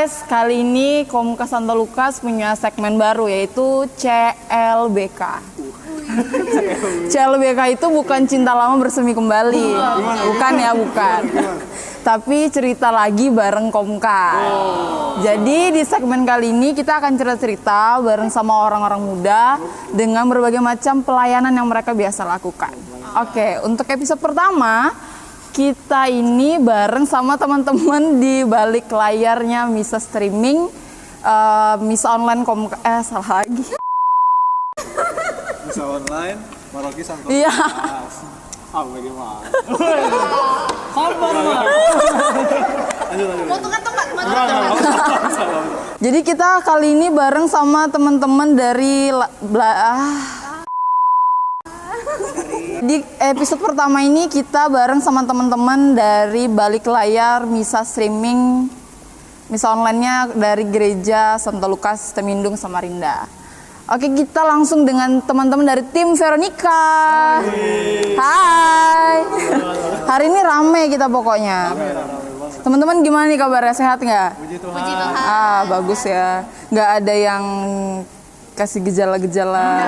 guys, kali ini Komuka Santo Lukas punya segmen baru yaitu CLBK. CLBK itu bukan cinta lama bersemi kembali, bukan. Tapi cerita lagi bareng Komuka. Jadi di segmen kali ini kita akan cerita-cerita bareng sama orang-orang muda dengan berbagai macam pelayanan yang mereka biasa lakukan. Oke, untuk episode pertama kita ini bareng sama teman-teman di balik layarnya Misa Streaming, Misa Online Komuka, salah lagi. Misa Online, Paroki Santo Lukas. Iya. Bagaimana? Sabar, Mak. Jadi kita kali ini bareng sama teman-teman dari Di episode pertama ini kita bareng sama teman-teman dari balik layar Misa Streaming, Misa Online-nya dari Gereja Santo Lukas Temindung Samarinda. Oke, kita langsung dengan teman-teman dari tim Veronica. Hai. Hari ini rame kita pokoknya. Teman-teman gimana nih kabarnya? Sehat nggak? Puji Tuhan. Bagus ya. Nggak ada yang kasih gejala-gejala.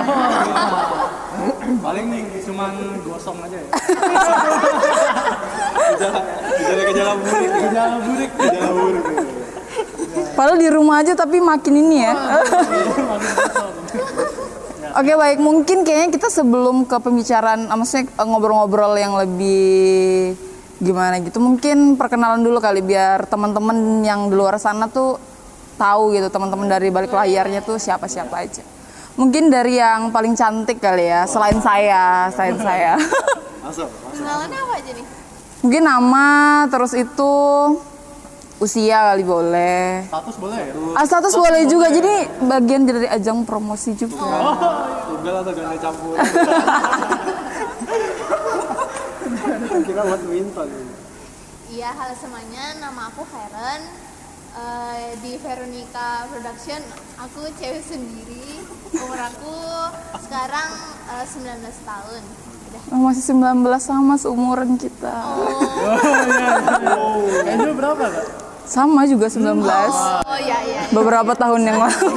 Paling cuman gosong aja ya. Gejala burik. Padahal di rumah aja tapi makin ini ya. Oke, baik, mungkin kayaknya kita sebelum ke pembicaraan, maksudnya ngobrol-ngobrol yang lebih gimana gitu, mungkin perkenalan dulu kali biar teman-teman yang di luar sana tuh tahu gitu, teman-teman dari balik layarnya tuh siapa-siapa aja. Mungkin dari yang paling cantik kali ya, selain saya. Masuk. Kenalannya apa aja nih? Mungkin nama, terus itu usia kali boleh. Status boleh ya? Status boleh juga, jadi bagian dari ajang promosi juga. Tunggal atau ganda campur? Kira buat minton. Iya, halo semuanya, nama aku Karen. Di Veronica Production, aku cewek sendiri. Umur aku sekarang 19 tahun. Udah. Masih 19 sama seumuran kita. Kayaknya berapa, Kak? Sama juga 19. Oh iya. Beberapa tahun yang lalu.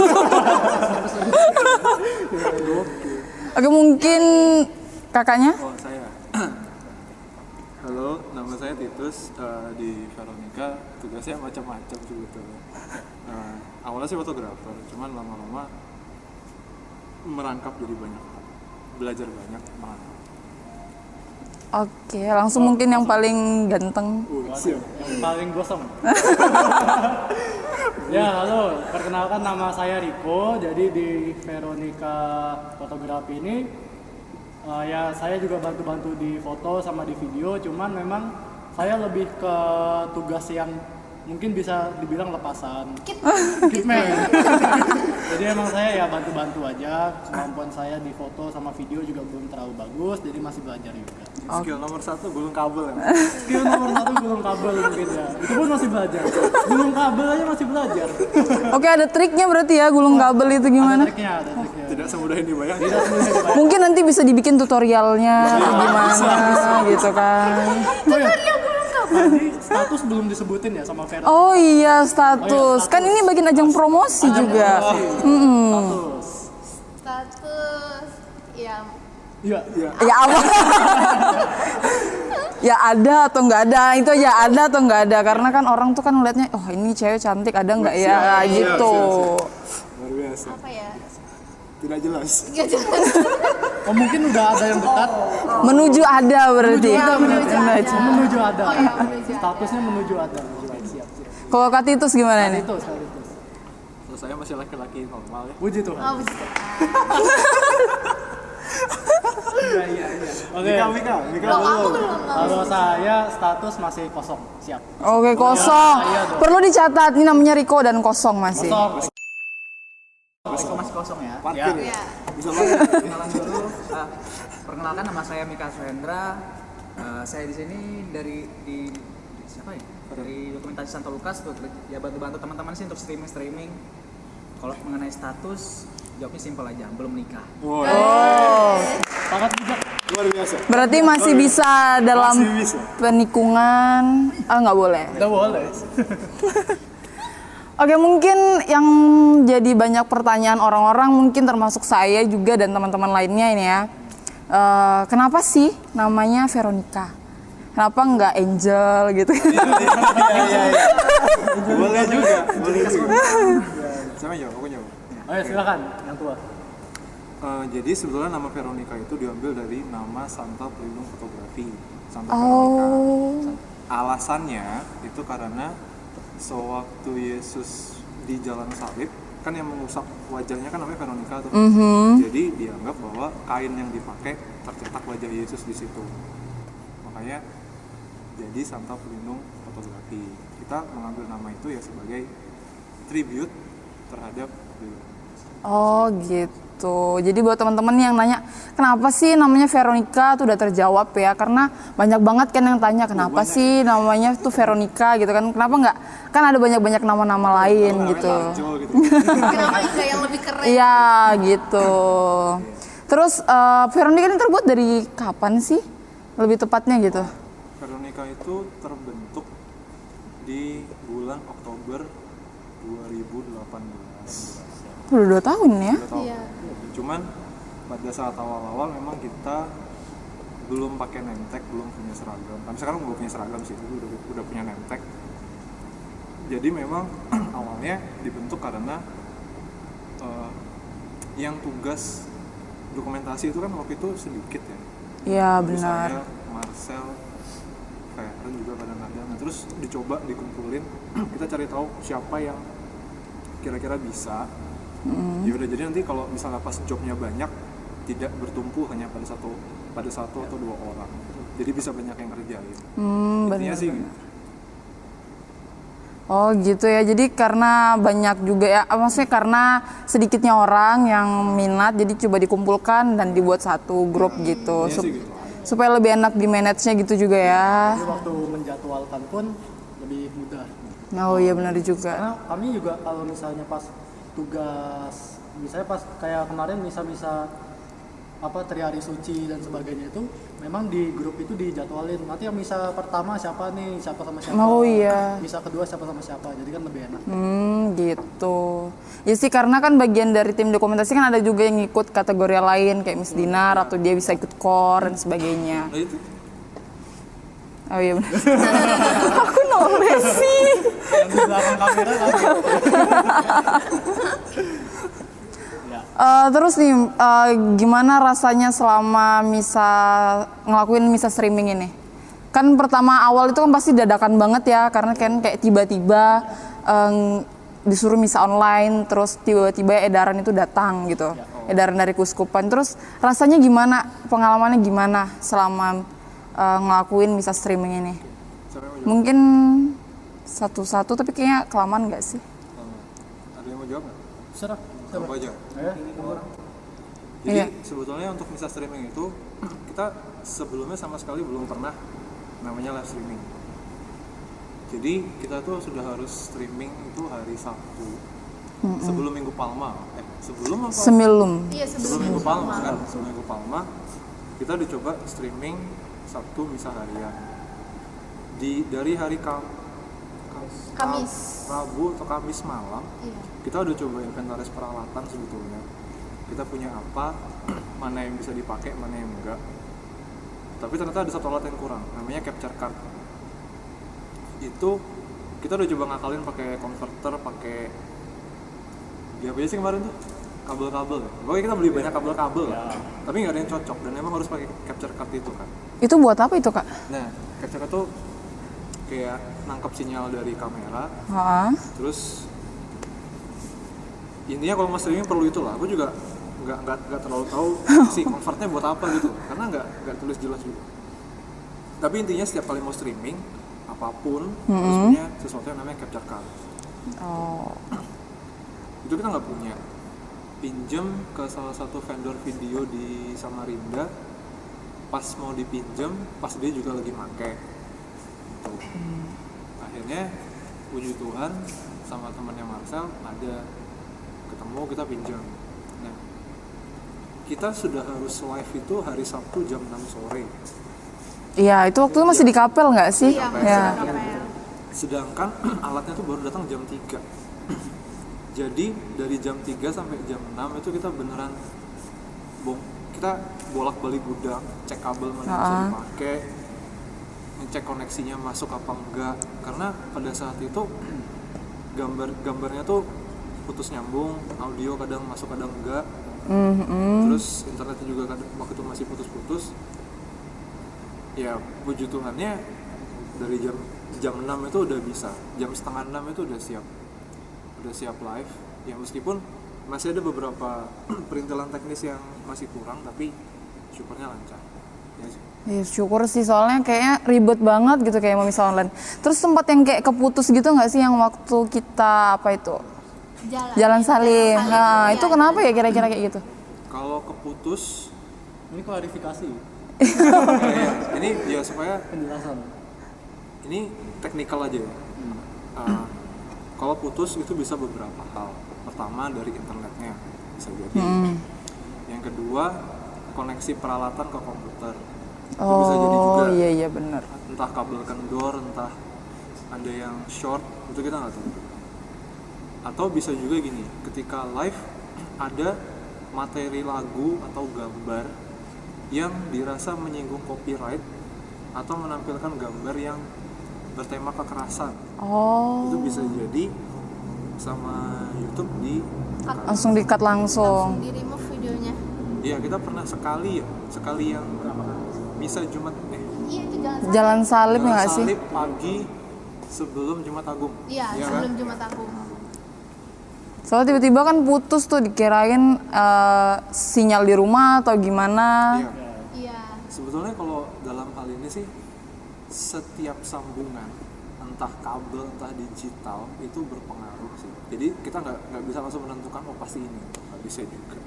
Oke, mungkin kakaknya? Oh, saya. Halo, nama saya Titus. Di Veronica tugasnya macam-macam sebetulnya. Awalnya sih fotografer, cuman lama-lama merangkap jadi banyak, belajar banyak merangkap. Oke, langsung mungkin yang paling ganteng. Siap. Yang paling gosong. Ya, halo. Perkenalkan, nama saya Riko. Jadi di Veronica Fotografi ini ya saya juga bantu-bantu di foto sama di video. Cuman memang saya lebih ke tugas yang mungkin bisa dibilang lepasan. Kitman. Jadi emang saya ya bantu-bantu aja. Kemampuan saya di foto sama video juga belum terlalu bagus, jadi masih belajar juga. Skill nomor 1 gulung kabel ya. Skill nomor 1 gulung kabel mungkin ya. Itu pun masih belajar. Gulung kabel aja masih belajar. Oke, ada triknya berarti ya gulung kabel itu gimana? Ada triknya. Tidak semudah yang dibayangkan. Tidak semuanya dibayar. Mungkin nanti bisa dibikin tutorialnya gimana gitu kan. Tadi status belum disebutin ya sama Vera. Oh iya, status. Kan ini bagian ajang promosi juga. Status, ya Iya. Ya apa? Ya ada atau nggak ada, itu aja ada atau nggak ada. Karena kan orang tuh kan ngeliatnya, oh ini cewek cantik, ada nggak ya, gitu. Luar biasa. apa ya? Tidak jelas. Gak jelas. Oh mungkin udah ada yang dekat. Menuju ada berarti. Menuju ada. Oh iya, menuju ada. Statusnya menuju ada. Siap. Kalau Kak Titus gimana nih? Itu. Kalau saya masih laki-laki normal ya. Puji Tuhan. Oh, betul. Iya. Oke. Mika Loh, aku belum. belum. Kalau saya status masih kosong. Siap. Oke, kosong. Iya dong. Perlu dicatat, ini namanya Riko dan kosong masih. Kosong. Masih kosong ya. Parkir ya. Ya. Bisa banget. Kenalan dulu. Perkenalkan, nama saya Mika Suhendra. Saya di sini dari siapa ya? Dari dokumentasi Santo Lukas tuh, ya bantu-bantu teman-teman sih untuk streaming. Kalau mengenai status, jawabnya simpel aja, belum nikah. Wow. Oh, Sangat bijak. Luar biasa. berarti masih bisa dalam Masih bisa. penikungan. Nggak boleh. Udah boleh. Oke, mungkin yang jadi banyak pertanyaan orang-orang, mungkin termasuk saya juga dan teman-teman lainnya ini ya. Kenapa sih namanya Veronica? Kenapa nggak Angel gitu? Boleh juga. Boleh juga. Sama jawab, aku jawab. Ayo silakan yang tua. Jadi sebetulnya nama Veronica itu diambil dari nama Santa Pelindung Fotografi, Santa Oh. Veronica. Alasannya itu karena sewaktu Yesus di jalan salib, kan yang mengusap wajahnya kan namanya Veronica tuh. Jadi dianggap bahwa kain yang dipakai tercetak wajah Yesus di situ. Makanya jadi Santa Pelindung Fotografi. Kita mengambil nama itu ya sebagai tribute terhadap beliau. Oh gitu. Jadi buat teman-teman yang nanya, kenapa sih namanya Veronica tuh udah terjawab ya? Karena banyak banget kan yang tanya, kenapa sih namanya tuh Veronica gitu kan? Kenapa nggak? Kan ada banyak-banyak nama-nama lain gitu. Tarjo gitu. Kenapa enggak yang lebih keren? Iya gitu. Terus Veronica ini terbuat dari kapan sih? Lebih tepatnya gitu. Veronica itu terbentuk di bulan Oktober 2018. Udah 2 tahun ya? Udah tahu. Iya. Cuman pada saat awal-awal memang kita belum pakai name tag, belum punya seragam. Tapi sekarang belum punya seragam sih, tapi udah punya name tag. Jadi memang awalnya dibentuk karena yang tugas dokumentasi itu kan waktu itu sedikit ya. Iya Lalu benar. Saya, Marcel, Feren juga kadang-kadang. Nah, terus dicoba dikumpulin, kita cari tahu siapa yang kira-kira bisa. Ya udah, jadi nanti kalau misalnya pas jobnya banyak, tidak bertumpu hanya pada satu atau 2 orang. Jadi bisa banyak yang ngerjain. Intinya sih gitu. Oh gitu ya, jadi karena banyak juga ya, maksudnya karena sedikitnya orang yang minat, jadi coba dikumpulkan dan dibuat satu grup gitu, Intinya sih gitu. supaya lebih enak di manage-nya gitu juga ya. Jadi waktu menjadwalkan pun lebih mudah. Oh iya benar juga. Karena kami juga kalau misalnya pas tugas, misalnya pas kayak kemarin misa-misa apa Triari Suci dan sebagainya itu memang di grup itu dijadwalin nanti yang misa pertama siapa nih, siapa sama siapa. Oh iya. Misa kedua siapa sama siapa, jadi kan lebih enak. Gitu. Ya sih, karena kan bagian dari tim dokumentasi kan ada juga yang ikut kategori lain kayak Miss Dinar atau dia bisa ikut core dan sebagainya. Nah itu Oh iya benar. Aku noleh sih. Yang di belakang kamera lagi. Terus nih, gimana rasanya selama ngelakuin misa streaming ini? Kan pertama awal itu kan pasti dadakan banget ya, karena kan kayak tiba-tiba disuruh misa online, terus tiba-tiba edaran itu datang gitu, edaran dari Kuskupan. Terus rasanya gimana, pengalamannya gimana selama ngelakuin misa streaming ini? siapa yang mau jawab? Mungkin satu-satu, tapi kayaknya kelamaan nggak sih? Ada yang mau jawab nggak? Serah. Aku aja. Ya. Jadi Iya. sebetulnya untuk misa streaming itu kita sebelumnya sama sekali belum pernah namanya live streaming. Jadi kita tuh sudah harus streaming itu hari Sabtu sebelum Minggu Palma. Sebelum apa? Semilum. Iya, Sebelum Minggu Palma kan? Sebelum Minggu Palma kita dicoba streaming Sabtu misa harian. Dari hari Kamis. Rabu atau Kamis malam Iya. kita udah coba inventaris peralatan sebetulnya. Kita punya apa, mana yang bisa dipakai, mana yang enggak. Tapi ternyata ada satu alat yang kurang, namanya capture card. Itu kita udah coba ngakalin pakai converter, pakai dia apa aja sih kemarin tuh? Kabel-kabel. Pokoknya kita beli banyak kabel-kabel, tapi nggak ada yang cocok dan emang harus pakai capture card itu kan. Itu buat apa itu, Kak? Nah, capture card tuh kayak nangkap sinyal dari kamera, Hah? terus intinya kalau mau streaming perlu itulah. Aku juga nggak terlalu tahu si convertnya buat apa gitu, karena nggak tulis jelas juga. Tapi intinya setiap kali mau streaming apapun harus punya sesuatu yang namanya capture card. Oh. Itu kita nggak punya. Pinjem ke salah satu vendor video di Samarinda, pas mau dipinjem pas dia juga lagi make. Tuh. Akhirnya puji Tuhan sama temannya Marcel ada ketemu, kita pinjam. Nah, kita sudah harus live itu hari Sabtu jam 6 sore. Iya, itu waktu itu masih di kapel nggak sih? Iya, Ya. KPL. Sedangkan alatnya tuh baru datang jam 3. Jadi dari jam 3 sampai jam 6 itu kita beneran kita bolak-balik gudang, cek kabel mana yang bisa dipakai, ngecek koneksinya masuk apa enggak. Karena pada saat itu gambarnya tuh putus nyambung, audio kadang masuk kadang enggak. Terus internetnya juga kadang waktu itu masih putus-putus. Ya puji Tuhannya dari jam 6 itu udah bisa, jam setengah 6 itu udah siap live. Ya meskipun masih ada beberapa perintilan teknis yang masih kurang, tapi syukurnya lancar. Ya sih. Ya, syukur sih, soalnya kayaknya ribet banget gitu kayak mau misal online. Terus sempat yang kayak keputus gitu nggak sih yang waktu kita apa itu? Jalan Salim. Nah, itu kenapa ya kira-kira kayak gitu? Kalau keputus Ini klarifikasi, ini ya supaya penjelasan. ini teknikal aja ya. Kalau putus itu bisa beberapa hal. Pertama dari internetnya bisa jadi. Yang kedua koneksi peralatan ke komputer. Itu bisa jadi juga. Oh iya benar. Entah kabel kendor, entah ada yang short, itu kita nggak tahu. Atau bisa juga gini, ketika live ada materi lagu atau gambar yang dirasa menyinggung copyright atau menampilkan gambar yang bertema kekerasan. Oh. Itu bisa jadi sama YouTube Langsung di-cut langsung. Di remove videonya. Iya, kita pernah sekali yang bisa Jumat Iya itu Jalan Salim ya nggak sih? Salib pagi sebelum Jumat Agung. Iya Iya sebelum kan? Jumat Agung. Soalnya tiba-tiba kan putus tuh, dikirain sinyal di rumah atau gimana. Iya. Iya. Sebetulnya kalau dalam hal ini sih setiap sambungan entah kabel entah digital itu berpengaruh sih. Jadi kita nggak bisa langsung menentukan pasti ini, nggak bisa juga.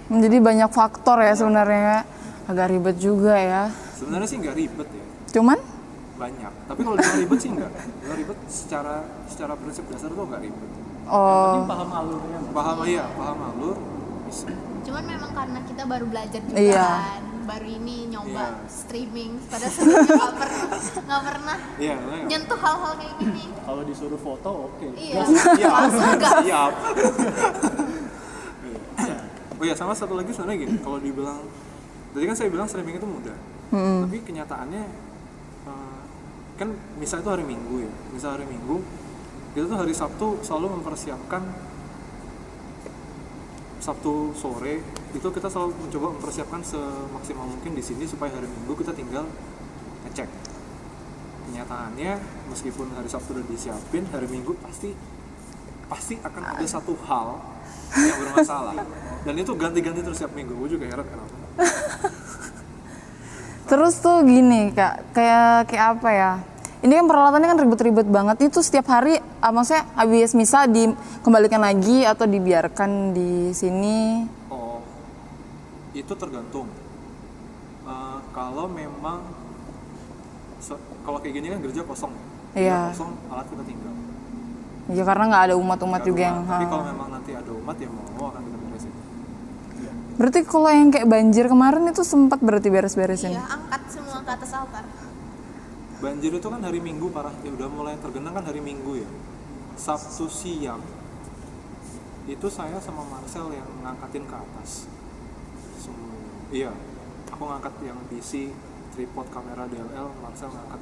Jadi banyak faktor ya sebenarnya, agak ribet juga ya. Sebenarnya sih nggak ribet ya, Cuman banyak. Tapi kalau dibilang ribet sih nggak ribet. Secara prinsip dasar tuh nggak ribet. oh Paham alurnya. Paham alur bisa. Cuman memang karena kita baru belajar juga Iya. kan, baru ini nyoba Iya. streaming. Padahal sebelumnya nggak pernah Iya, benar. nyentuh hal-hal kayak gini. Kalau disuruh foto oke. Iya. Siap. Langsung gas. Siap. Oh ya, sama satu lagi sebenarnya gini, kalau dibilang tadi kan saya bilang streaming itu mudah. Tapi kenyataannya kan misal itu hari Minggu ya. Misal hari Minggu kita tuh hari Sabtu selalu mempersiapkan Sabtu sore itu kita selalu mencoba mempersiapkan semaksimal mungkin di sini supaya hari Minggu kita tinggal ngecek. Kenyataannya meskipun hari Sabtu udah disiapin, hari Minggu pasti akan ada satu hal yang bermasalah dan itu ganti-ganti terus tiap minggu. Gue juga heran kenapa. terus tuh gini Kak, kayak apa ya? Ini kan peralatannya kan ribet-ribet banget. Itu setiap hari, maksudnya habis misa dikembalikan lagi atau dibiarkan di sini? Oh, itu tergantung. Kalau memang kalau kayak gini kan gereja kosong. Iya. Kosong, alat kita tinggal. Ya karena nggak ada umat-umat Nggak juga ada yang. umat. Tapi kalau memang nanti ada umat ya mau akan kita beresin. Berarti kalau yang kayak banjir kemarin itu sempat berarti beres-beresin? Iya, angkat semua ke atas altar. Banjir itu kan hari Minggu parah, ya udah mulai tergenang kan hari Minggu ya. Sabtu siang itu saya sama Marcel yang ngangkatin ke atas. Iya, aku ngangkat yang PC, tripod, kamera DLL, Marcel ngangkat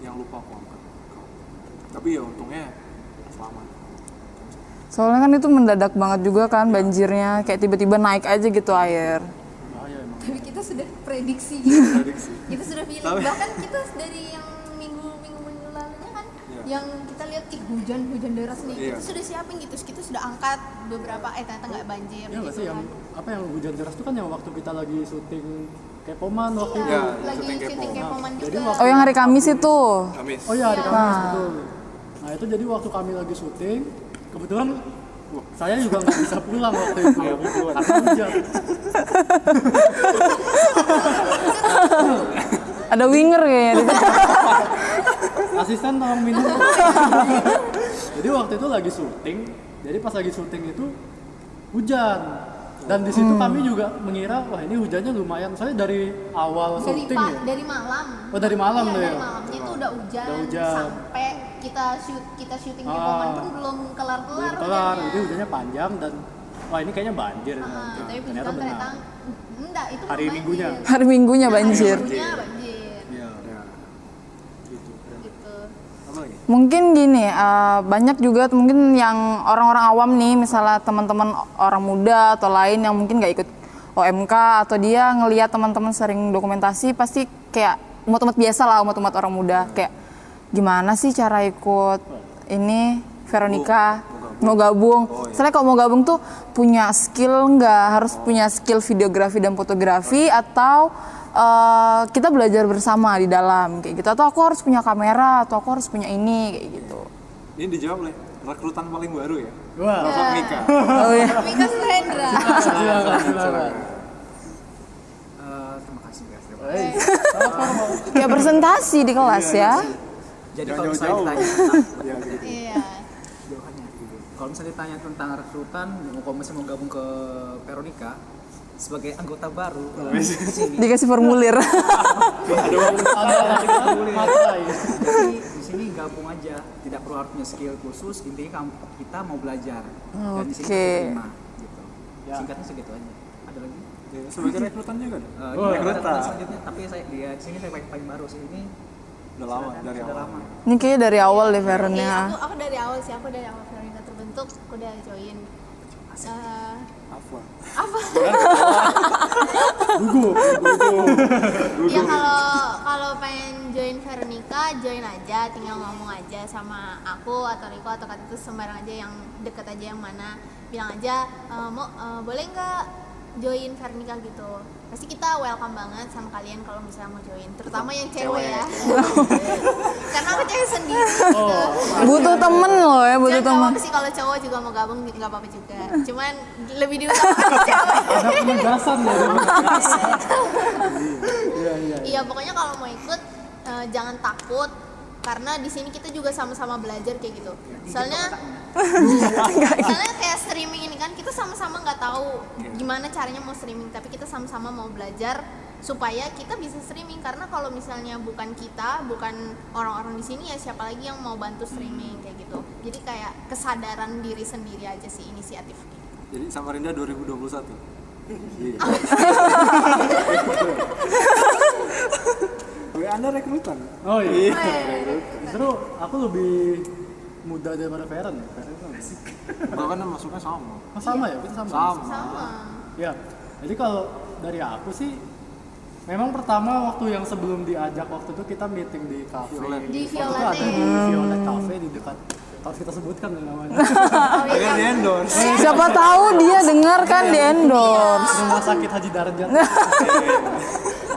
yang lupa aku angkat. Tapi ya untungnya selamat. Soalnya kan itu mendadak banget juga kan banjirnya, kayak tiba-tiba naik aja gitu air. Bahaya emang. Tapi kita sudah prediksi gitu. Prediksi. Kita sudah feeling. Tapi- Bahkan kita dari yang minggu lalunya kan, Iya. yang kita lihat hujan deras nih. Iya. Kita sudah siapin gitu. Kita sudah angkat beberapa. Ternyata nggak banjir. Ya nggak gitu sih yang kan. yang hujan deras itu kan yang waktu kita lagi syuting Kepoman waktu Iya, itu. Ya, lagi syuting syuting Kepo. Kepoman Jadi juga. waktu- Oh yang hari Kamis itu? Kamis. Oh iya hari Iya. Kamis betul. Nah itu jadi waktu kami lagi syuting, kebetulan saya juga nggak bisa pulang waktu itu karena hujan. Ada winger kayaknya di situ. Asisten tolong minum. Jadi waktu itu lagi syuting, jadi pas lagi syuting itu hujan. Dan di situ kami juga mengira wah ini hujannya lumayan. Soalnya dari awal syuting ya. Dari malam. Oh dari malam Iya, tuh ya. dari malamnya itu udah hujan, Udah hujan. sampai kita syuting di momen pun belum kelar kelar, jadi hujannya panjang dan wah ini kayaknya banjir. Tapi puji Ternyata Tuhan benar. enggak, itu Hari bukan Minggunya. banjir. Hari Minggunya banjir. Hari Minggunya banjir. Iya. Gitu. Gitu. Apa lagi? Mungkin gini, banyak juga mungkin yang orang-orang awam nih, misalnya teman-teman orang muda atau lain yang mungkin nggak ikut OMK atau dia ngelihat teman-teman sering dokumentasi, pasti kayak umat-umat biasa lah, umat-umat orang muda, kayak gimana sih cara ikut ini Veronica mau gabung. Soalnya kalau mau gabung tuh punya skill nggak, harus punya skill videografi dan fotografi atau kita belajar bersama di dalam kayak gitu, atau aku harus punya kamera atau aku harus punya ini kayak gitu. Ini dijawab oleh rekrutan paling baru ya. Wah. Sosok Mika. Oh ya. Mika Suhendra. Silakan. Terima kasih guys. Kayak presentasi di kelas ya. Jadi Jangan kalau misalnya jauh-jauh. ditanya Ya, gitu. Iya. jawabannya, kalau misalnya ditanya tentang rekrutan, kalau misalnya mau gabung ke Veronica sebagai anggota baru di sini, Dikasih formulir. jadi di sini gabung aja, tidak perlu harus punya skill khusus, intinya kita mau belajar dan di sini Oke. kita terima gitu. Ya. Singkatnya segitu aja. Ada lagi? Ya, sebagai rekrutan juga deh. Ini rekrutan selanjutnya, tapi saya di sini saya paling baru sih ini. Udah lama Silakan, dari sudah awal. lama. Ini kayaknya dari awal deh Veron Iya, ya. aku dari awal sih, aku dari awal Veronica terbentuk, aku udah join. Apa? Ya kalau pengen join Veronica, join aja, tinggal ngomong aja sama aku atau Riko atau Kak itu sembarang aja yang deket aja yang mana, bilang aja boleh nggak join Veronica gitu. Pasti kita welcome banget sama kalian kalau misalnya mau join, terutama yang cewek ya. Karena aku cewek sendiri. Gitu. Butuh temen loh ya, butuh Jangan nggak temen. apa-apa sih kalau cowok juga mau gabung nggak apa-apa juga. Cuman lebih diutamakan cewek. Ada penegasan ya. Iya, pokoknya kalau mau ikut jangan takut karena di sini kita juga sama-sama belajar kayak gitu. Soalnya kayak streaming ini kan kita sama-sama nggak tahu gimana caranya mau streaming, tapi kita sama-sama mau belajar supaya kita bisa streaming, karena kalau misalnya bukan kita, bukan orang-orang di sini ya siapa lagi yang mau bantu streaming kayak gitu. Jadi kayak kesadaran diri sendiri aja sih inisiatif. Jadi Samarinda 2021. Iya. Anda rekrutan. Oh iya. Justru aku lebih muda daripada Veron ya. Veron kan Enggak kan masuknya sama. oh, sama ya, kita sama. Sama. Ya. Jadi kalau dari aku sih memang pertama waktu yang sebelum diajak waktu itu kita meeting di cafe. Violet. Di Waktu itu ada Violet. di Violet Cafe di dekat, harus kita sebutkan ya namanya. Oh iya. Agar di endorse. Siapa tahu dia dengar kan di endorse. Rumah sakit Haji Darajat.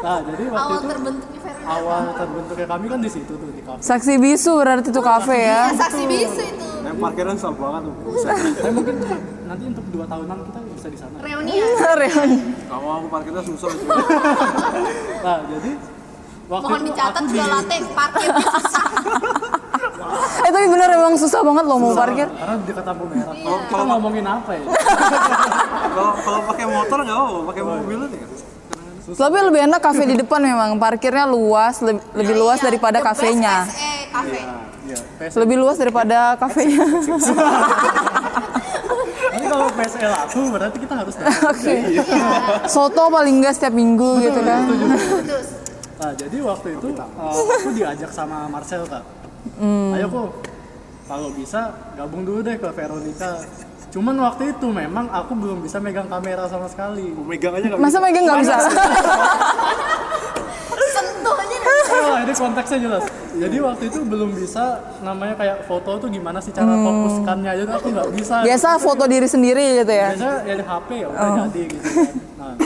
Nah, jadi waktu Awal itu terbentuknya Veronica. awal terbentuknya kami kan di situ tuh di kafe. Saksi bisu berarti itu kafe ya. Ya, saksi bisu itu. Yang parkiran susah banget tuh. Tapi mungkin nanti untuk 2 tahunan kita bisa di sana. Reuni ya. Reuni. Kamu aku parkirnya susah itu. Nah, jadi waktu Mohon itu dicatat aku di Violate parkirnya susah. Tapi bener emang susah banget loh mau parkir. karena di dekat lampu merah. Iya. Kita ngomongin apa ya? Kalau pakai motor nggak apa, pakai mobil aja kan. Tapi lebih enak kafe di depan memang, parkirnya luas, lebih luas Iya, daripada the best kafenya. PSE cafe. Iya, Lebih luas daripada kafenya. Tapi kalau PSL aku berarti kita harus datang. Oke. Soto paling enggak setiap minggu gitu kan. Terus Nah, jadi waktu itu aku diajak sama Marcel Kak. Ayo kok, kalau bisa gabung dulu deh ke Veronica. Cuman waktu itu memang aku belum bisa megang kamera sama sekali. Megang aja nggak Masa megang nggak bisa? sentuh aja Oh, ini konteksnya jelas. Jadi waktu itu belum bisa namanya kayak foto tuh gimana sih cara fokuskannya aja tuh aku nggak bisa. Biasa foto diri sendiri gitu ya. Biasanya ya di HP ya udah jadi gitu kan. Nah,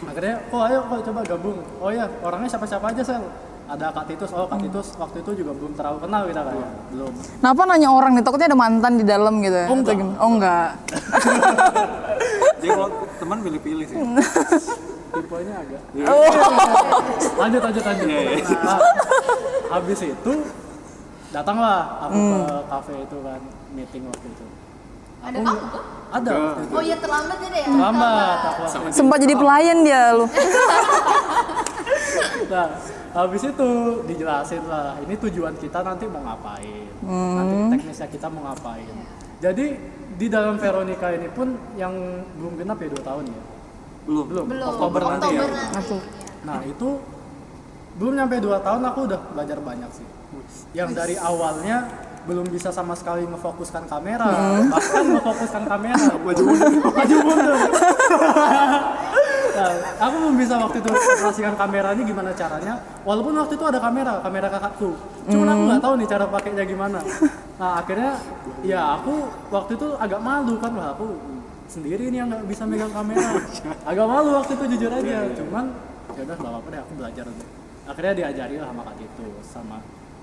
akhirnya ayo coba gabung. Oh ya, orangnya siapa-siapa aja Sel. Ada Kak Titus, Kak Titus waktu itu juga belum terlalu kenal kita kan. Belum. Kenapa nanya orang nih? Takutnya ada mantan di dalam gitu ya? Oh, enggak. Atau gimana? Oh enggak. Jadi kalau teman pilih-pilih sih. Tipenya agak. Oh. Lanjut. Iya. Nah, habis itu datanglah aku ke kafe itu kan, meeting waktu itu. ada kamu tuh. Ada waktu itu. Oh iya terlambat ya deh ya. Terlambat aku waktu itu. Sempat jadi pelayan dia lu. Nah, habis itu dijelasin lah, ini tujuan kita nanti mau ngapain, nanti teknisnya kita mau ngapain. Jadi di dalam Veronica ini pun yang belum genap ya 2 tahun ya. Belum. Oktober nanti ya. nanti. Nah itu belum nyampe 2 tahun aku udah belajar banyak sih. Yang dari awalnya belum bisa sama sekali ngefokuskan kamera, bahkan ngefokuskan kamera. Maju mundur. Nah, aku belum bisa waktu itu operasikan kameranya gimana caranya. Walaupun waktu itu ada kamera kakakku. Cuman aku nggak tahu nih cara pakainya gimana. Nah akhirnya ya aku waktu itu agak malu kan, wah aku sendiri nih yang nggak bisa megang kamera. Agak malu waktu itu jujur aja. Cuman ya udah nggak apa-apa deh, aku belajar deh. Akhirnya diajari lah sama Kak Tito, sama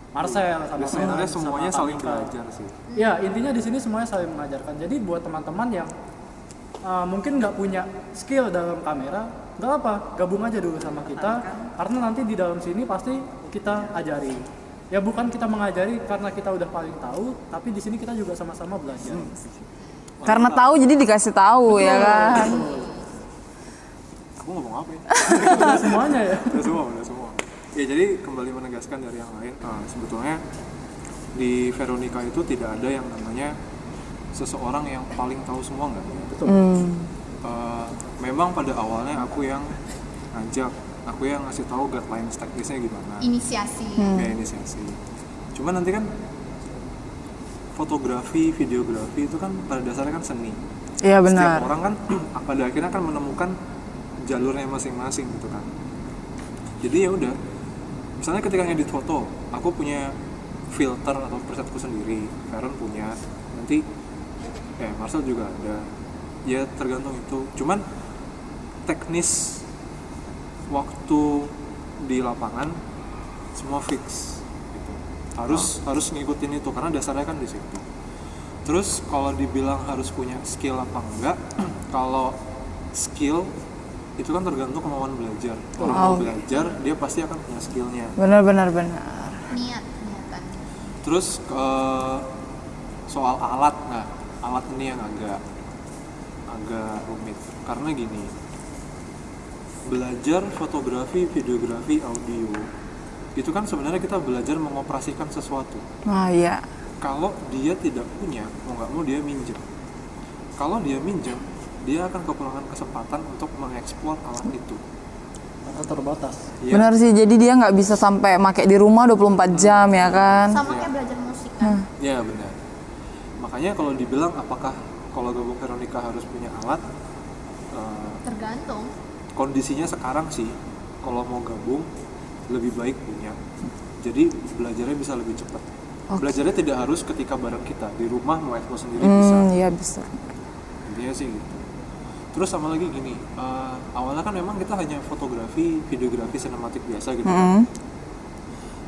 Marcel, sama Sebenarnya Ferhan, semuanya sama saling Kak Mika. belajar sih. Ya intinya di sini semuanya saling mengajarkan. Jadi buat teman-teman yang mungkin nggak punya skill dalam kamera, nggak apa, gabung aja dulu sama kita, karena nanti di dalam sini pasti kita ajari. Ya bukan kita mengajari karena kita udah paling tahu, tapi di sini kita juga sama-sama belajar. Karena tahu jadi dikasih tahu ya kan. Aku ngomong apa ya? Udah semuanya ya. Udah semua. Ya jadi kembali menegaskan dari yang lain, sebetulnya di Veronica itu tidak ada yang namanya seseorang yang paling tahu semua nggak ya. Memang pada awalnya aku yang ngajak, aku yang ngasih tahu guidelines teknisnya gimana. Inisiasi. Ya inisiasi. Cuman nanti kan fotografi, videografi itu kan pada dasarnya kan seni. Iya Setiap benar. orang kan pada akhirnya kan menemukan jalurnya masing-masing gitu kan. Jadi ya udah, misalnya ketika ngedit foto, aku punya filter atau presetku sendiri, Karen punya, nanti Marcel juga ada. Ya tergantung itu. Cuman teknis waktu di lapangan semua fix gitu. Harus ngikutin itu karena dasarnya kan di situ. Terus kalau dibilang harus punya skill apa enggak, kalau skill itu kan tergantung kemauan belajar. Kalau mau belajar, dia pasti akan punya skillnya. Benar. Niatan. Terus soal alat, nah alat ini yang agak rumit. Karena gini, belajar fotografi, videografi, audio, itu kan sebenarnya kita belajar mengoperasikan sesuatu. Nah iya. Kalau dia tidak punya, mau nggak mau dia minjem. Kalau dia minjem, dia akan kekurangan kesempatan untuk mengeksplor alat itu. Karena terbatas. Ya, Benar sih, jadi dia nggak bisa sampai make di rumah 24 jam ya kan. Sama kayak belajar musik kan. ya benar. Makanya kalau dibilang apakah kalau gabung Veronica harus punya alat, Tergantung. kondisinya sekarang sih, kalau mau gabung lebih baik punya. Jadi belajarnya bisa lebih cepat. Belajarnya tidak harus ketika bareng kita di rumah mau explore sendiri bisa. Iya bisa. Intinya sih gitu. Terus sama lagi gini, awalnya kan memang kita hanya fotografi, videografi, sinematik biasa gitu kan.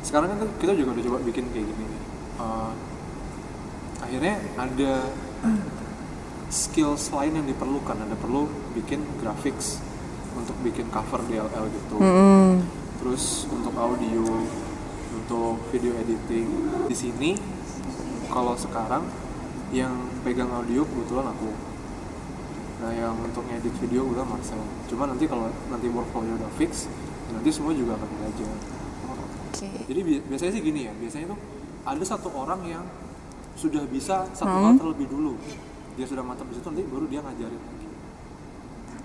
Sekarang kan kita juga udah coba bikin kayak gini nih. Akhirnya ada skills lain yang diperlukan, ada perlu bikin graphics untuk bikin cover DLL gitu. Terus untuk audio, untuk video editing. Di sini kalau sekarang yang pegang audio kebetulan aku. Nah yang untuk ngedit video udah Marcel. Cuma nanti kalau nanti workflow-nya udah fix, nanti semua juga akan belajar. Jadi biasanya sih gini ya, biasanya tuh ada satu orang yang sudah bisa satu hal terlebih dulu. Dia sudah mantap di situ, nanti baru dia ngajarin lagi.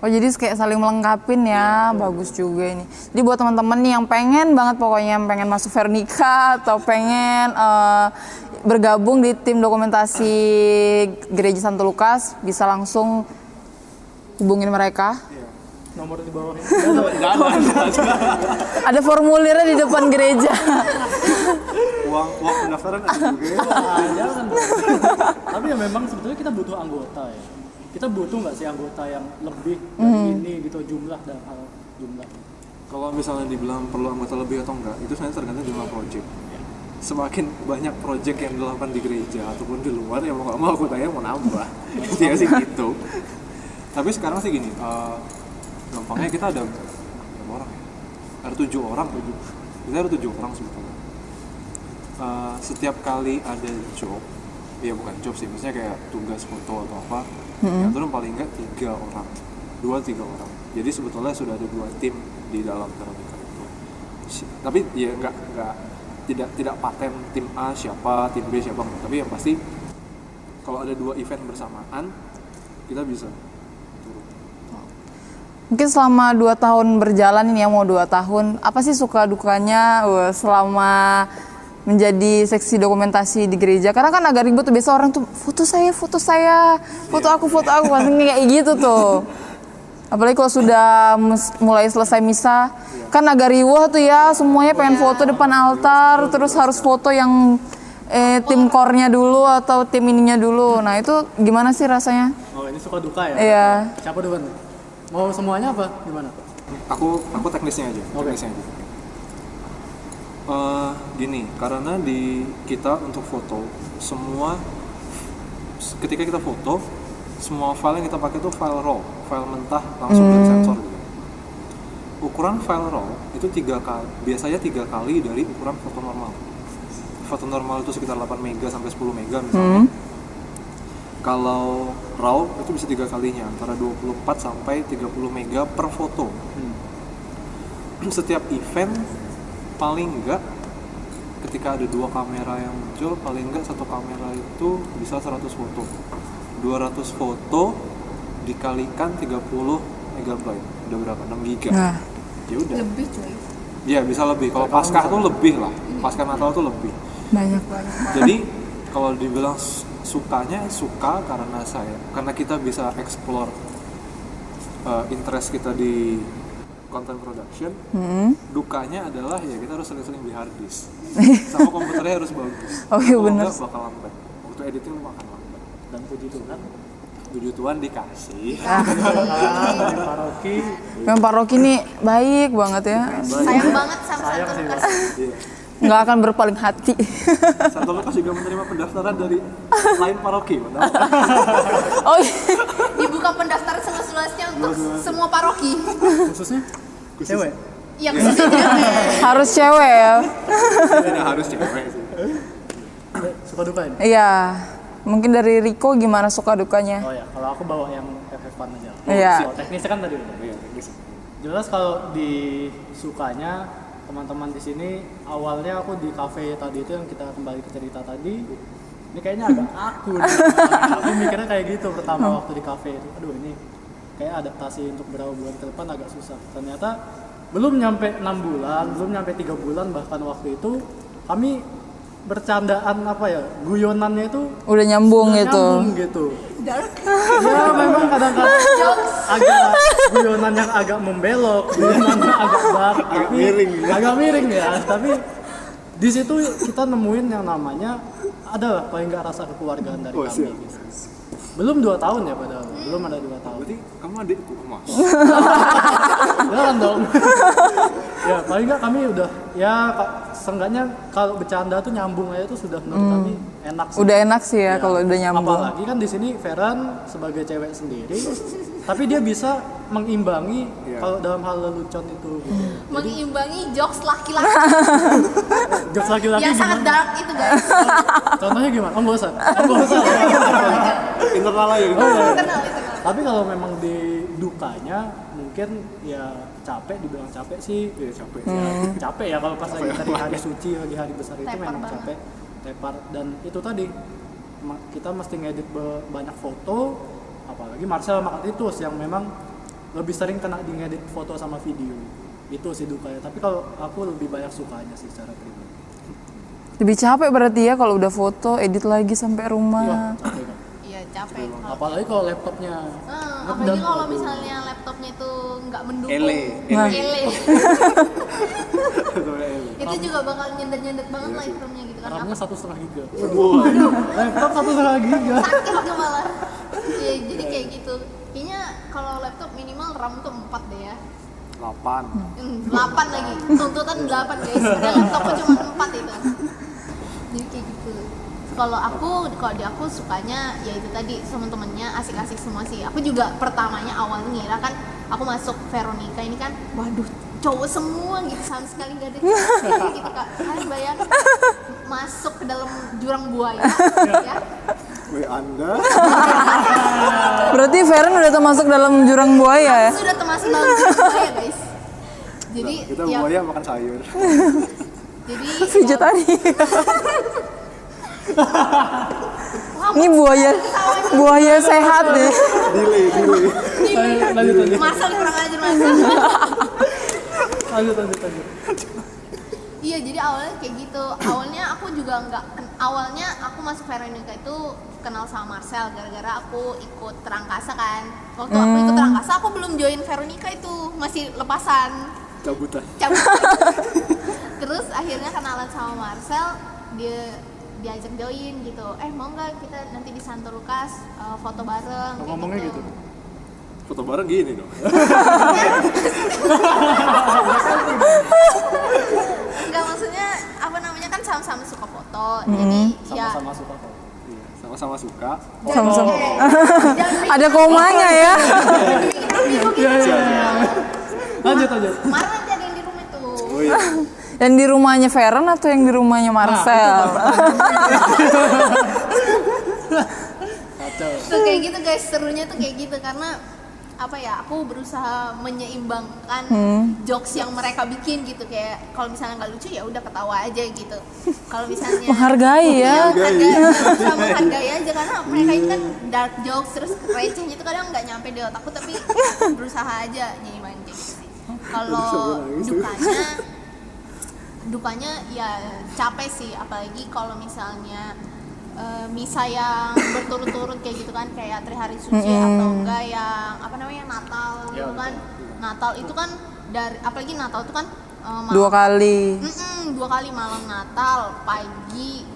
Oh jadi kayak saling melengkapin ya, bagus juga ini. Jadi buat teman-teman nih yang pengen banget pokoknya pengen masuk Veronica atau pengen bergabung di tim dokumentasi Gereja Santo Lukas, bisa langsung hubungin mereka. Nomor di bawah ini. Ada formulirnya di depan gereja. Uang pendaftaran ada juga ya. Jangan dong. Tapi ya memang sebetulnya kita butuh anggota ya. Kita butuh nggak sih anggota yang lebih dari ini gitu, jumlah dan hal jumlah. Kalau misalnya dibilang perlu anggota lebih atau enggak, itu sebenarnya tergantung jumlah project. Semakin banyak project yang dilakukan di gereja ataupun di luar, ya mau nggak mau anggotanya mau nambah. Intinya sih gitu. Tapi sekarang sih gini, gampangnya kita ada berapa orang ya? Ada 7 orang. Kita ada 7 orang sebetulnya. Setiap kali ada job, ya bukan job sih, maksudnya kayak tugas foto atau apa, yang turun paling enggak 3 orang, 2-3 orang. Jadi sebetulnya sudah ada 2 tim di dalam Veronica itu. Tapi ya nggak tidak paten tim A siapa, tim B siapa, tapi yang pasti kalau ada 2 event bersamaan kita bisa turun. Mungkin selama 2 tahun berjalan ini ya, mau 2 tahun, apa sih suka dukanya selama menjadi seksi dokumentasi di gereja? Karena kan agak ribet tuh, biasa orang tuh foto saya, foto aku, pasti kayak gitu tuh. Apalagi kalau sudah mulai selesai misa, kan agak riuh tuh ya, semuanya pengen foto depan altar, terus harus foto yang tim core-nya dulu atau tim ininya dulu. Nah itu gimana sih rasanya? Oh ini suka duka ya? Iya. Siapa duluan? Mau semuanya apa? Gimana? Aku teknisnya aja. Oke. Teknisnya aja. Gini, karena di kita untuk foto ketika kita foto semua file yang kita pakai itu file raw, file mentah langsung dari sensor gitu. Ukuran file raw itu biasanya 3 kali dari ukuran foto normal. Foto normal itu sekitar 8 mega sampai 10 mega misalnya. Kalau raw itu bisa 3 kalinya, antara 24 sampai 30 mega per foto. Setiap event paling enggak ketika ada 2 kamera yang muncul, paling enggak satu kamera itu bisa 100 foto. 200 foto dikalikan 30 megabyte. Udah berapa? 6 giga. Nah. Ya udah. Lebih cuy. Iya, bisa lebih. Kalau Paskah tuh lebih lah. Paskah Natal tuh lebih. Banyak. Jadi kalau dibilang suka karena kita bisa explore interest kita di content production. Dukanya adalah ya kita harus sering-sering beli hard disk. Sama komputernya harus bagus. Oh iya, Kalau bener. enggak bakal lambat. Waktu editing lu makan lambat. Dan puji Tuhan. Puji Tuhan dikasih. Dari paroki. Memang Pak Rocky nih baik banget ya. Sayang banget sama Sayang Santo sih, Lukas. Nggak akan berpaling hati. Santo Lukas juga menerima pendaftaran dari lain paroki. Oh iya. Dibuka pendaftaran seluas-luasnya untuk semua paroki. Khususnya cewek. Yang khususnya cewek. Harus cewek ya. Tidak harus cewek sih. Suka duka ini? Iya. Mungkin dari Riko gimana suka dukanya? Oh ya, kalau aku bawa yang have fun aja. Iya. Kalau teknisnya kan tadi udah. Iya, teknis. Jelas kalau di sukanya teman-teman di sini awalnya aku di cafe tadi itu yang kita kembali ke cerita tadi. Ini kayaknya agak aku nih. Aku mikirnya kayak gitu pertama waktu di cafe itu. Aduh ini kayak adaptasi untuk beberapa bulan ke depan agak susah. Ternyata belum nyampe 6 bulan, belum nyampe 3 bulan bahkan waktu itu kami bercandaan apa ya, guyonannya itu Udah nyambung udah gitu. nyambung gitu. Ya memang kadang-kadang agak guyonan yang agak membelok, guyonan yang agak dark, agak miring ya. Tapi di situ kita nemuin yang namanya ada paling nggak rasa kekeluargaan dari kami. Gitu. Belum 2 tahun ya padahal, belum ada 2 tahun. Berarti kamu adikku, Mas. Jangan dong. Ya paling nggak kami udah ya seenggaknya kalau bercanda tuh nyambung aja tuh sudah menurut kami enak sih. Udah enak sih ya kalau udah nyambung. Apalagi kan di sini Feren sebagai cewek sendiri, tapi dia bisa mengimbangi kalau dalam hal lelucon itu. Gitu. Mengimbangi jokes laki-laki Jokes laki-laki yang sangat gimana? dark itu guys. Contohnya gimana? Oh nggak usah. Internal aja gitu. Kenal itu. Tapi kalau memang di dukanya mungkin ya capek, dibilang capek sih. Iya, capek. Ya, capek ya kalau pas lagi hari suci, lagi hari besar itu Tepar memang banget. capek, tepar. Dan itu tadi kita mesti ngedit banyak foto, apalagi Marcel sama Titus yang memang lebih sering kena di ngedit foto sama video. Itu sih dukanya. Tapi kalau aku lebih banyak sukanya sih secara pribadi. Lebih capek berarti ya kalau udah foto, edit lagi sampai Wah, rumah. capek kan. Iya capek. Apalagi kalau laptopnya Apalagi kalau misalnya laptopnya itu nggak mendukung. Ele. Ele. Itu juga bakal nyendet-nyendet banget Lightroom-nya gitu kan. RAM-nya 1,5 giga. Wah. Laptop 1,5 giga. Sakit tuh malah. Iya, jadi kayak gitu. Kayaknya kalau laptop minimal RAM tuh 4 deh ya. 8. 8 lagi. Tuntutan 8 guys. Dan laptopnya cuma 4 itu. Jadi kayak gitu. Kalau di aku sukanya ya itu tadi teman-temannya asik-asik semua sih. Aku juga pertamanya awalnya ngira kan aku masuk Veronica ini kan, waduh cowok semua gitu, sama sekali nggak ada cewek gitu kak. Kalian bayangin masuk ke dalam jurang buaya ya. Anda? Berarti Feren udah termasuk dalam jurang buaya ya? Aku sudah termasuk dalam jurang buaya guys. Jadi Kita ya, buaya makan sayur. jadi Vegetarian. wah, Ini buaya sehat deh. Delay. Lanjut. Marcel kurang ajar Marcel. Lanjut. Iya, jadi awalnya kayak gitu. Awalnya aku masuk Veronica itu kenal sama Marcel gara-gara aku ikut Terangkasa kan. Waktu aku ikut Terangkasa aku belum join Veronica itu, masih lepasan. Cabutan. Terus akhirnya kenalan sama Marcel, dia diajak join gitu. Mau nggak kita nanti di Santo Lucas foto bareng? kayak Ngomongnya gitu. Foto bareng gini dong. Enggak, maksudnya apa namanya kan sama-sama suka foto. Jadi ya Sama-sama suka kok. Iya, sama-sama suka. Sama-sama. jangan Ada komanya ya. Lanjut. Marah nanti ada yang di rumah tuh. Oh iya. Yang di rumahnya Feren atau yang di rumahnya Marcel? Tuh kayak gitu guys, serunya tuh kayak gitu karena apa ya, aku berusaha menyeimbangkan jokes yang mereka bikin gitu. Kayak kalau misalnya nggak lucu ya udah ketawa aja gitu. Kalau misalnya Menghargai ya. berusaha menghargai aja karena mereka ini kan dark jokes, terus recehnya itu kadang nggak nyampe di otakku, tapi berusaha aja nyimbangin kayak gitu sih. Kalau dukanya ya capek sih, apalagi kalau misalnya misa yang berturut-turut kayak gitu kan, kayak Trihari Suci atau enggak yang apa namanya Natal gitu kan. Natal itu kan apalagi Natal itu kan malam, 2 kali. 2 kali, malam Natal, pagi,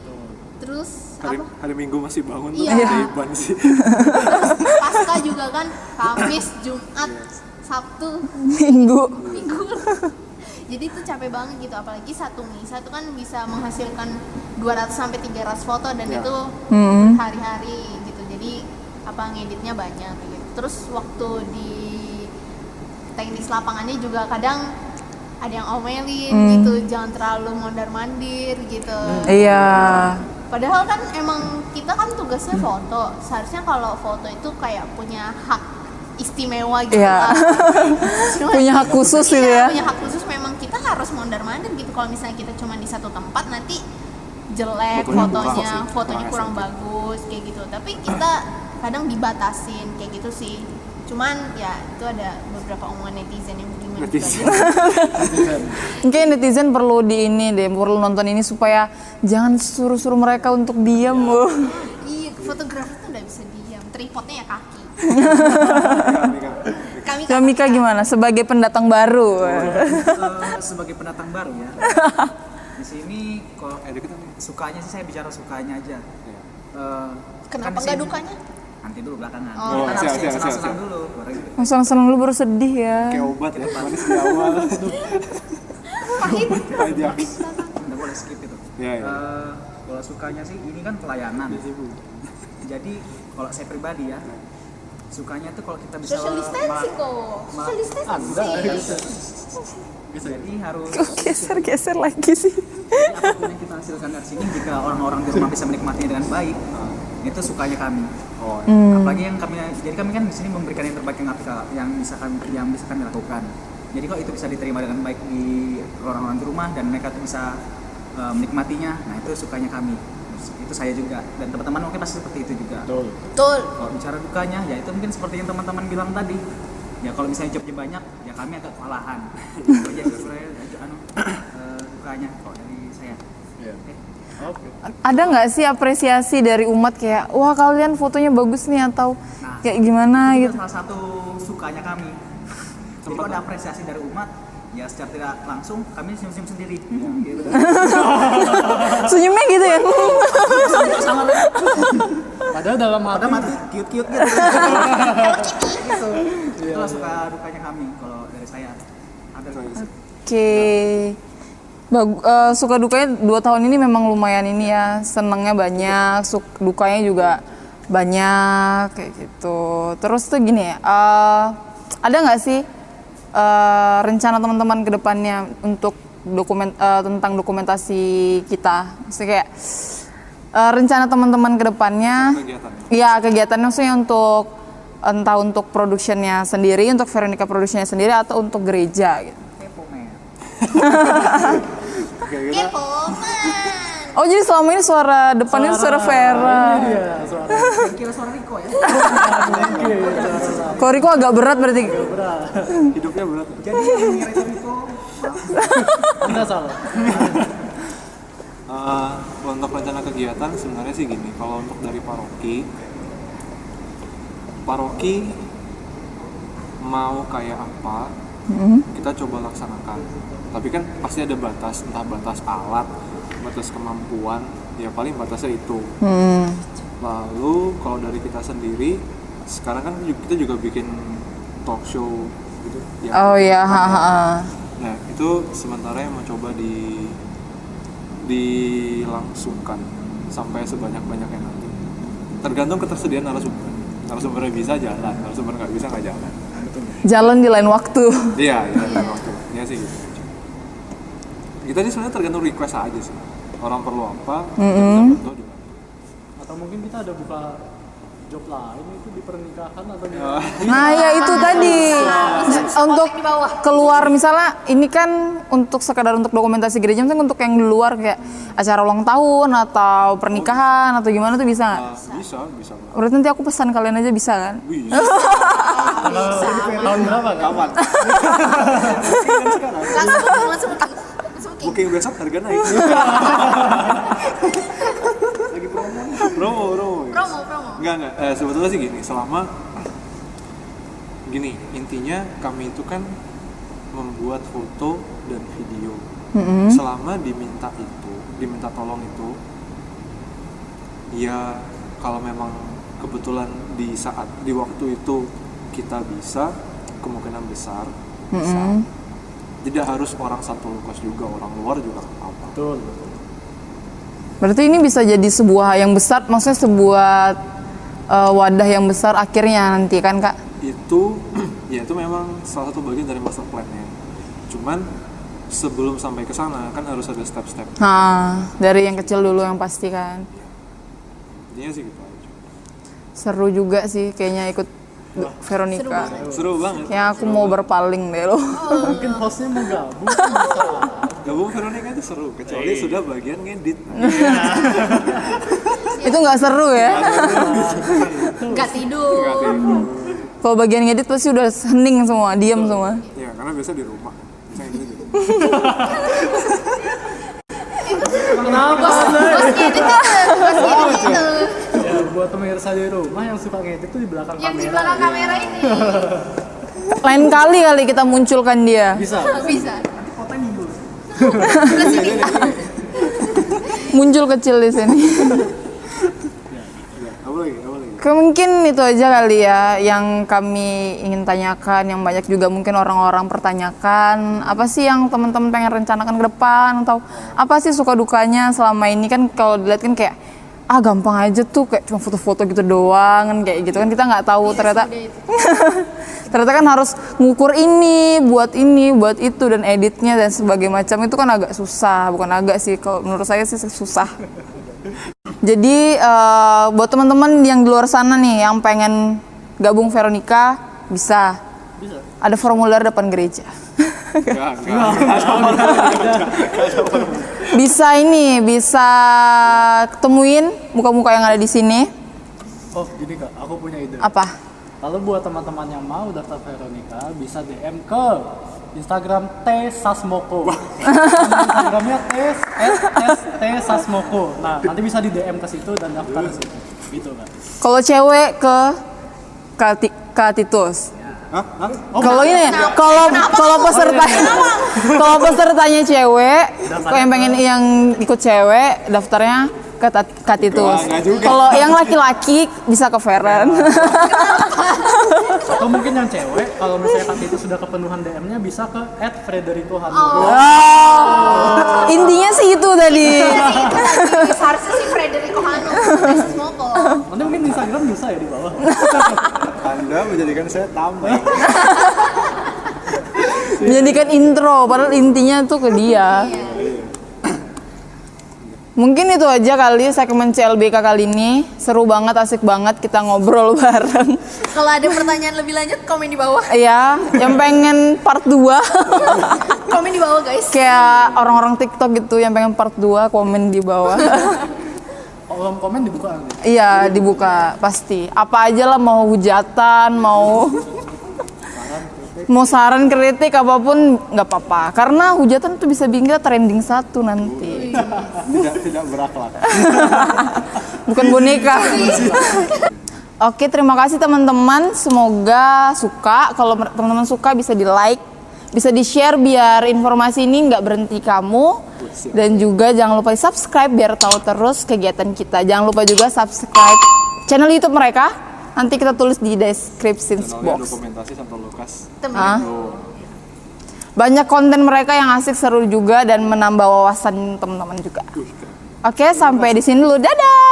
terus Hari Minggu masih bangun tuh Iya. keiban sih. terus Pasca juga kan, Kamis, Jumat, Sabtu, Minggu. Minggu. Jadi itu capek banget gitu, apalagi satu misa itu kan bisa menghasilkan 200 sampai 300 foto dan itu hari-hari gitu. Jadi apa ngeditnya banyak gitu. Terus waktu di teknis lapangannya juga kadang ada yang omelin gitu, jangan terlalu mondar-mandir gitu. Iya. Padahal kan emang kita kan tugasnya foto. Seharusnya kalau foto itu kayak punya hak istimewa gitu Iya. lah. Cuma- Punya hak khusus gitu ya. Punya hak khusus, memang kita harus mondar-mandir gitu. Kalau misalnya kita cuma di satu tempat nanti jelek fotonya kurang bagus kayak gitu. Tapi kita kadang dibatasin kayak gitu sih. Cuman ya itu ada beberapa omongan netizen yang gimana gitu Netizen. aja. Mungkin netizen perlu perlu nonton ini supaya jangan suruh-suruh mereka untuk diam, Bu. Iya, fotografer tuh nggak bisa diam. Tripodnya ya kaki. Mika gimana sebagai pendatang baru? Sebagai pendatang baru ya. Di sini kok sukanya sih, saya bicara sukanya aja. Kenapa Kan di nggak sini- dukanya? Nanti dulu belakangan. Oh, Kita siap, harus siap, senang-senang siap. dulu. Senang-senang dulu baru sedih ya. Kayak obat ya, manis di awal. Pahit. Pahit di akhir. Nggak boleh skip itu. Iya, iya. Kalau sukanya sih ini kan pelayanan. Jadi kalau saya pribadi ya, sukanya tuh kalau kita bisa Social distancing kok. Social distancing. Jadi harus Kok geser lagi sih? apapun yang kita hasilkan dari sini, jika orang-orang di rumah bisa menikmatinya dengan baik, itu sukanya kami. Oh, Apalagi yang jadi kami kan di sini memberikan yang terbaik yang bisa kami lakukan. Jadi kalau itu bisa diterima dengan baik di orang-orang di rumah dan mereka tuh bisa menikmatinya, nah itu sukanya kami. Itu saya juga dan teman-teman mungkin pasti seperti itu juga. Betul. Kalau bicara dukanya ya itu mungkin seperti yang teman-teman bilang tadi. Ya kalau misalnya jobnya banyak, ya kami agak kewalahan. Jadi sebenarnya dukanya kalau dari saya. Iya. Oke. Ada nggak sih apresiasi dari umat kayak wah kalian fotonya bagus nih atau Nah, kayak gimana itu gitu? salah satu sukanya kami. Jadi kalau ada apresiasi dari umat, ya secara tidak langsung kami senyum-senyum sendiri. Gitu. Senyumnya gitu ya? Sama Padahal dalam hati Padahal mati cute-cute gitu. Gitu. Itulah suka dukanya kami kalau dari saya. Ada Oke. Suka dukanya 2 tahun ini memang lumayan ini ya, senengnya banyak, dukanya juga banyak kayak gitu. Terus tuh gini ya, ada nggak sih rencana teman-teman ke depannya untuk tentang dokumentasi kita? Maksudnya kayak rencana teman-teman ke depannya, ya kegiatannya maksudnya entah untuk productionnya sendiri, untuk Veronica productionnya sendiri atau untuk gereja gitu. kepo men. Kayak gitu. Kepoman. Oh jadi selama ini suara depannya suara Vera. Iya, suara. Kira suara Riko ya. Kalau Riko agak berat berarti. Hidupnya berat. Jadi yang mengira itu Riko. Anda salah. Untuk rencana kegiatan sebenarnya sih gini, kalau untuk dari paroki mau kayak apa kita coba laksanakan, tapi kan pasti ada batas, entah batas alat, batas kemampuan, ya paling batasnya itu. Lalu kalau dari kita sendiri sekarang kan kita juga bikin talk show gitu ya. Oh iya, Nah itu sementara yang mau coba dilangsungkan sampai sebanyak-banyaknya nanti. Tergantung ketersediaan narasumber. Narasumbernya bisa jalan, narasumber nggak bisa nggak jalan. Jalan di lain waktu. Iya, jalan waktu. Iya sih gitu. Kita ini sebenarnya tergantung request aja sih. Orang perlu apa, kita bisa bantu juga. Atau mungkin kita ada buka job lain itu di pernikahan atau gimana? Nah ya itu tadi untuk Kontak di bawah. keluar misalnya ini kan untuk sekadar untuk dokumentasi gereja, misalnya untuk yang di luar kayak acara ulang tahun atau pernikahan atau gimana tuh bisa. Bisa. Berarti nanti aku pesan kalian aja bisa kan? Bisa. Tahun berapa kan? Kapan? Langsung Booking besok harga naik. Lagi promo. promo. Enggak. Sebetulnya sih gini, gini, intinya kami itu kan membuat foto dan video. Selama diminta tolong itu, ya kalau memang kebetulan di waktu itu kita bisa, kemungkinan besar bisa. Tidak harus orang Santo Lukas juga, orang luar juga nggak apa-apa. Betul. Berarti ini bisa jadi sebuah yang besar, maksudnya sebuah wadah yang besar akhirnya nanti kan Kak? Itu memang salah satu bagian dari master plan-nya. Cuman sebelum sampai ke sana kan harus ada step-step. Nah, dari yang kecil dulu yang pasti kan. Intinya sih gitu aja. Seru juga sih kayaknya ikut Veronica. Seru banget. Ya aku mau berpaling deh lo. Mungkin hostnya mau gabung kan bisa. Gabung Veronica itu seru, kecuali sudah bagian ngedit. Itu nggak seru ya? Nggak tidur. Nggak tidur. Kalau bagian ngedit pasti udah hening semua, diam semua. Ya, karena biasa di rumah. Bisa ngedit gitu. Kenapa? Bos ngedit itu. Ya buat pemirsa di rumah yang suka ngedit tuh di belakang Yang kamera. di belakang kamera ini. Lain kali kita munculkan dia. Bisa. Bisa. Muncul kecil di sini. Apa lagi? Mungkin itu aja kali ya yang kami ingin tanyakan, yang banyak juga mungkin orang-orang pertanyakan. Apa sih yang teman-teman pengen rencanakan ke depan, atau apa sih suka dukanya selama ini? Kan kalau dilihat kan kayak gampang aja tuh, kayak cuma foto-foto gitu doang kan, kayak gitu kan kita nggak tahu ternyata. Ternyata kan harus ngukur ini, buat itu, dan editnya dan sebagainya macam itu kan agak susah. Bukan agak sih, kalau menurut saya sih susah. Jadi buat teman-teman yang di luar sana nih yang pengen gabung Veronica bisa. Ada formulir depan gereja. Bisa ketemuin muka-muka yang ada di sini. Oh gini Kak, aku punya ide. Apa? Kalau buat teman-teman yang mau daftar Veronica bisa DM ke Instagram @sasmoko. Instagramnya @sasmoko. Nah, nanti bisa di DM ke situ dan daftar ke situ. Gitu kan. Kalau cewek ke Kak Titus. Kalau ini, kalau pesertanya cewek, kalau yang pengen yang ikut cewek, daftarnya ke Kak Titus. Kalau yang laki-laki bisa ke Feren. Atau mungkin yang cewek, kalau misalnya Kak itu sudah kepenuhan DM-nya bisa ke @frederico_hanu. Intinya sih itu tadi. Harusnya sih Frederico Hanu. Moko. Nanti mungkin Instagram bisa ya di bawah. Anda menjadikan saya tameng. Menjadikan intro, padahal intinya tuh ke dia. Mungkin itu aja kali segmen CLBK kali ini. Seru banget, asik banget kita ngobrol bareng. Kalau ada pertanyaan lebih lanjut komen di bawah. Iya, yang pengen part 2. Komen di bawah guys. Kayak orang-orang TikTok gitu yang pengen part 2 komen di bawah. Kolom komen dibuka nanti. Iya, dibuka pasti. Apa aja lah, mau hujatan, mau saran kritik apapun nggak apa-apa. Karena hujatan tuh bisa bikin kita trending 1 nanti. Tidak berakhlak. Bukan boneka. Oke, terima kasih teman-teman. Semoga suka. Kalau teman-teman suka bisa di-like, bisa di-share biar informasi ini nggak berhenti kamu. Dan juga jangan lupa di-subscribe biar tahu terus kegiatan kita. Jangan lupa juga subscribe channel YouTube mereka. Nanti kita tulis di description Channelnya box. Dokumentasi Santo Lukas. Ah. Banyak konten mereka yang asik, seru juga dan menambah wawasan teman-teman juga. Oke, sampai di sini dulu. Dadah.